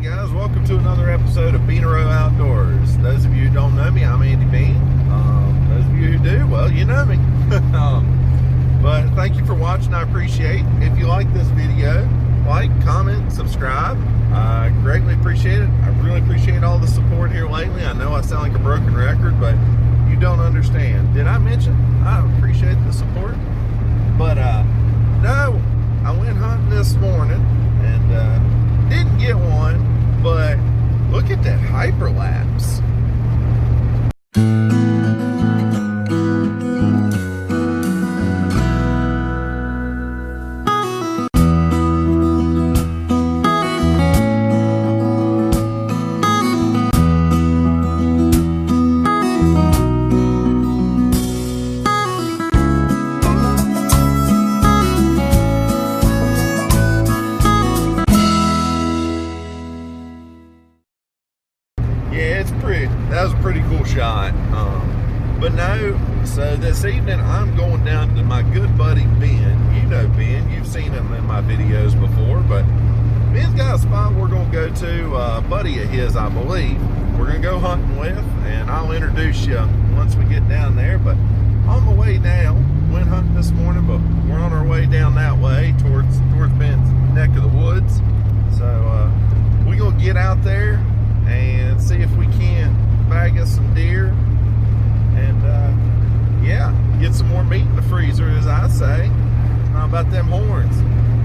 Guys, welcome to another episode of Beanero Outdoors. Those of you who don't know me, I'm Andy Bean. Those of you who do, well, you know me. But thank you for watching. I appreciate. If you like this video, like, comment, subscribe. I greatly appreciate it. I really appreciate all the support here lately. I know I sound like a broken record, but you don't understand. Did I mention I appreciate the support? But no, I went hunting this morning and didn't get one, but look at that hyperlapse. That was a pretty cool shot. But no, so this evening I'm going down to my good buddy Ben. You know Ben, you've seen him in my videos before, but Ben's got a spot we're going to go to, a buddy of his, I believe. We're going to go hunting with, and I'll introduce you once we get down there. But on the way down, went hunting this morning, but we're on our way down that way towards Ben's neck of the woods. So we're going to get out there and see if we can bag us some deer and yeah, get some more meat in the freezer, as I say. How about them horns?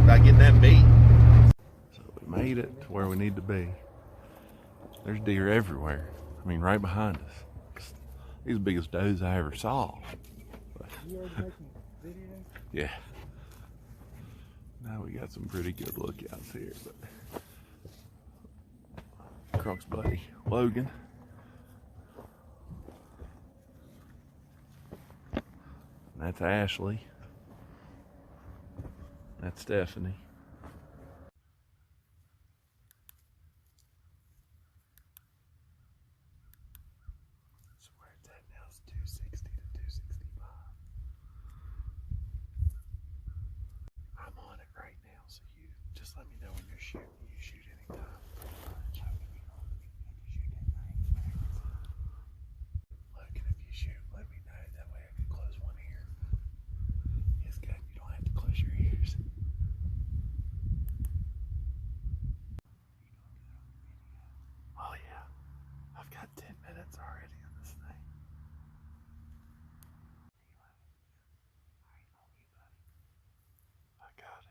About getting that meat. So we made it to where we need to be. There's deer everywhere. I mean, right behind us. These are the biggest does I ever saw. But, yeah. Now we got some pretty good lookouts here. But Croc's buddy, Logan. That's Ashley. That's Stephanie. So where it's at now is 260 to 265. I'm on it right now, so you just let me know when you're shooting. You shoot anytime. Logan, if you shoot, let me know. That way I can close one ear. It's good. You don't have to close your ears. Oh yeah. I've got 10 minutes already on this thing. I got it.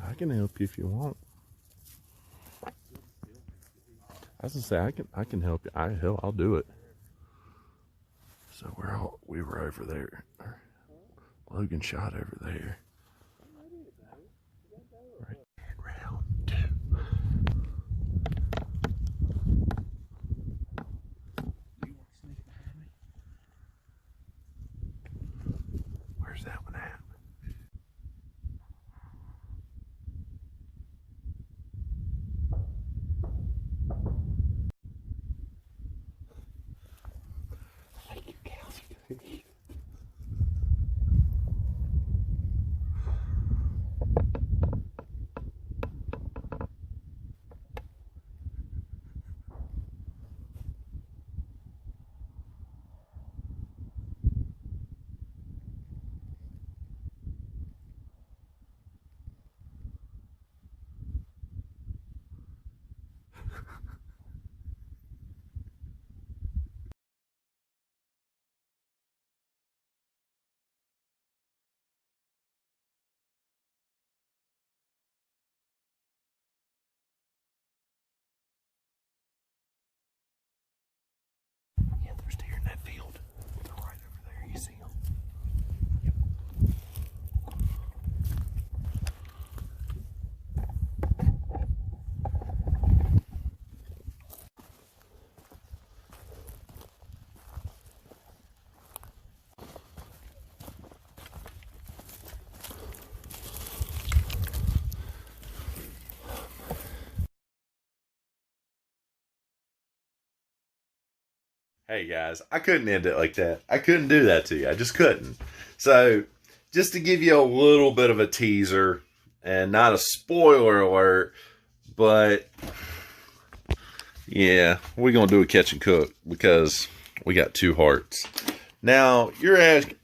I can help you if you want. I was gonna say I can help you. I'll do it. So we were over there. Logan shot over there. Right. Round two. Where's that one at? Yeah, there's deer in that field. They're right over there. You see them? Hey guys, I couldn't end it like that. I couldn't do that to you. I just couldn't. So, just to give you a little bit of a teaser, and not a spoiler alert, but yeah, we're going to do a catch and cook because we got 2 hearts. Now, you're asking,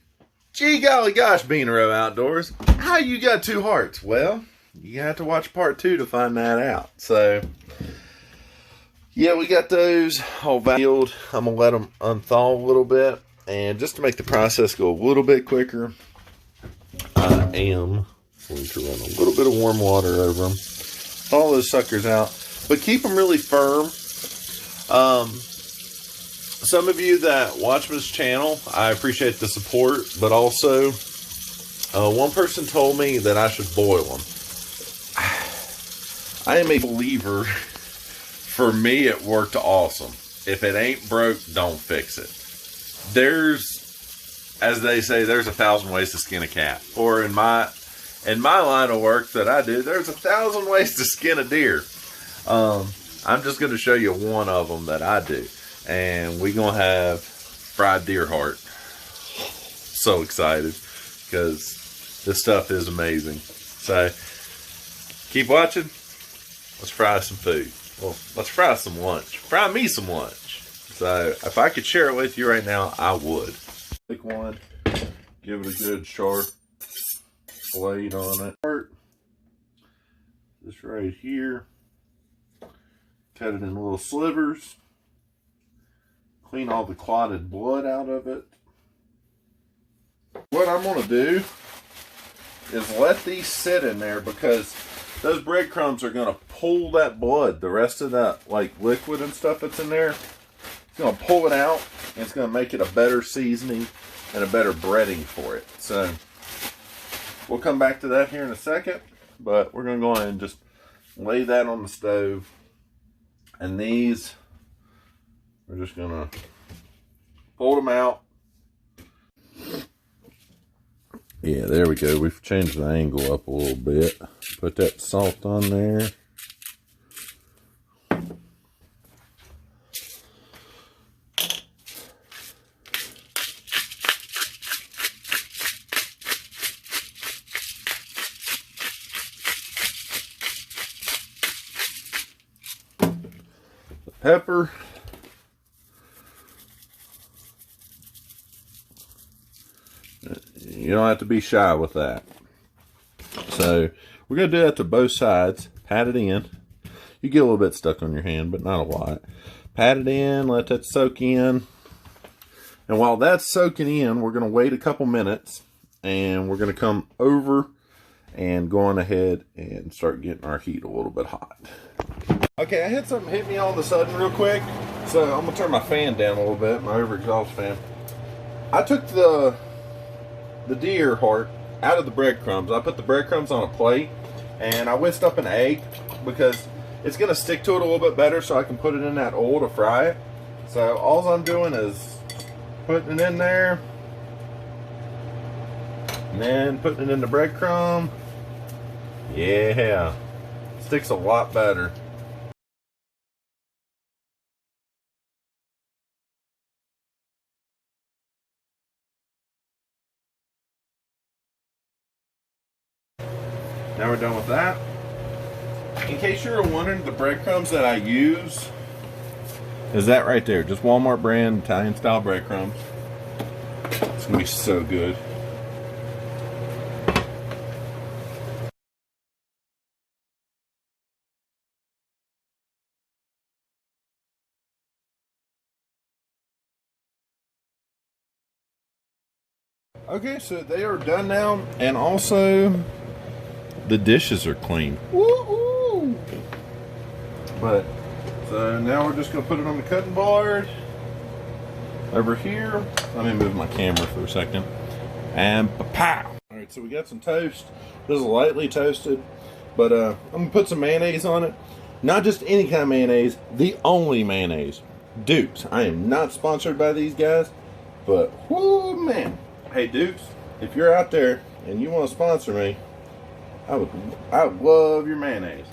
gee golly gosh, Beanero Outdoors, how you got 2 hearts? Well, you have to watch part 2 to find that out. So, yeah, we got those all valued. I'm going to let them unthaw a little bit. And just to make the process go a little bit quicker, I am going to run a little bit of warm water over them. Thaw those suckers out. But keep them really firm. Some of you that watch this channel, I appreciate the support. But also, one person told me that I should boil them. I am a believer. For me, it worked awesome. If it ain't broke, don't fix it. There's, as they say, there's 1,000 ways to skin a cat. Or in my line of work that I do, there's 1,000 ways to skin a deer. I'm just going to show you one of them that I do. And we're going to have fried deer heart. So excited. Because this stuff is amazing. So, keep watching. Let's fry some food. Well, let's fry some lunch. Fry me some lunch. So, if I could share it with you right now, I would. Take one, give it a good sharp blade on it. This right here. Cut it in little slivers. Clean all the clotted blood out of it. What I'm going to do is let these sit in there because those breadcrumbs are going to pull that blood, the rest of that like liquid and stuff that's in there. It's going to pull it out and it's going to make it a better seasoning and a better breading for it. So we'll come back to that here in a second, but we're going to go ahead and just lay that on the stove. And these, we're just going to fold them out. Yeah, there we go. We've changed the angle up a little bit. Put that salt on there. The pepper. You don't have to be shy with that. So we're going to do that to both sides. Pat it in. You get a little bit stuck on your hand, but not a lot. Pat it in. Let that soak in. And while that's soaking in, we're going to wait a couple minutes. And we're going to come over and go on ahead and start getting our heat a little bit hot. Okay, I had something hit me all of a sudden real quick. So I'm going to turn my fan down a little bit. My overexhaust fan. I took the deer heart out of the breadcrumbs. I put the breadcrumbs on a plate and I whisked up an egg because it's going to stick to it a little bit better so I can put it in that oil to fry it. So all I'm doing is putting it in there and then putting it in the breadcrumb. Yeah, sticks a lot better. Now we're done with that. In case you're wondering, the breadcrumbs that I use is that right there. Just Walmart brand, Italian style breadcrumbs. It's gonna be so good. Okay, so they are done now, and also the dishes are clean. Woo-hoo! But so now we're just gonna put it on the cutting board over here. Let me move my camera for a second. And pow! All right, so we got some toast. This is lightly toasted, but I'm gonna put some mayonnaise on it. Not just any kind of mayonnaise, the only mayonnaise. Duke's. I am not sponsored by these guys, but whoo man. Hey Duke's, if you're out there and you want to sponsor me, I would love your mayonnaise.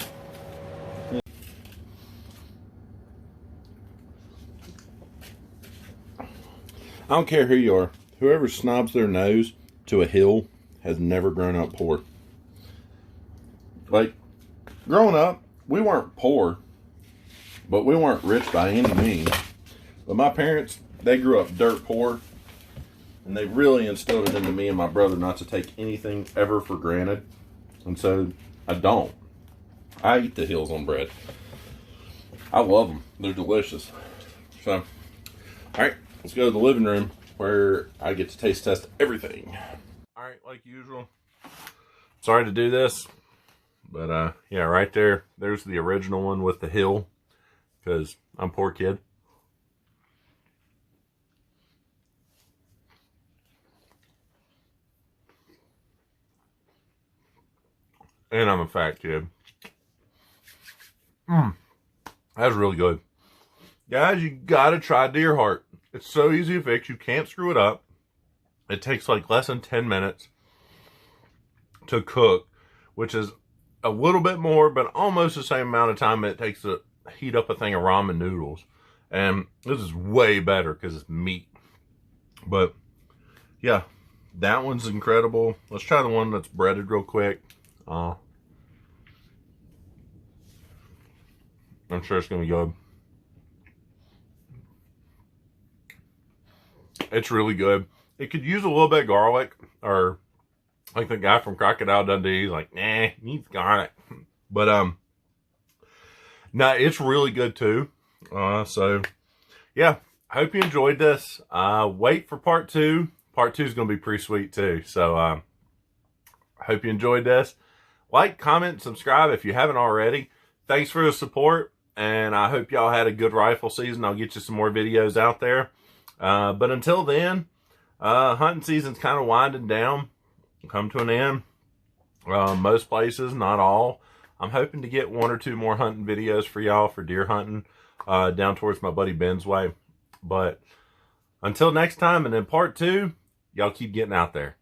I don't care who you are. Whoever snobs their nose to a hill has never grown up poor. Like, growing up, we weren't poor, but we weren't rich by any means. But my parents, they grew up dirt poor, and they really instilled it into me and my brother not to take anything ever for granted. And so, I don't. I eat the hills on bread. I love them. They're delicious. So, alright, let's go to the living room where I get to taste test everything. Alright, like usual. Sorry to do this. But, yeah, right there. There's the original one with the hill. Because I'm a poor kid. And I'm a fat kid. That's really good. Guys, you gotta try Deer Heart. It's so easy to fix. You can't screw it up. It takes like less than 10 minutes to cook, which is a little bit more, but almost the same amount of time it takes to heat up a thing of ramen noodles. And this is way better because it's meat. But, yeah, that one's incredible. Let's try the one that's breaded real quick. I'm sure it's going to be good. It's really good. It could use a little bit of garlic, or like the guy from Crocodile Dundee, he's like, nah, needs garlic. But, no, it's really good too. So, yeah, I hope you enjoyed this. Wait for part 2. Part 2 is going to be pretty sweet too. So, I hope you enjoyed this. Like, comment, subscribe if you haven't already. Thanks for the support, and I hope y'all had a good rifle season. I'll get you some more videos out there. But until then, hunting season's kind of winding down, come to an end. Most places, not all. I'm hoping to get 1 or 2 more hunting videos for y'all for deer hunting down towards my buddy Ben's way. But until next time, and in part 2, y'all keep getting out there.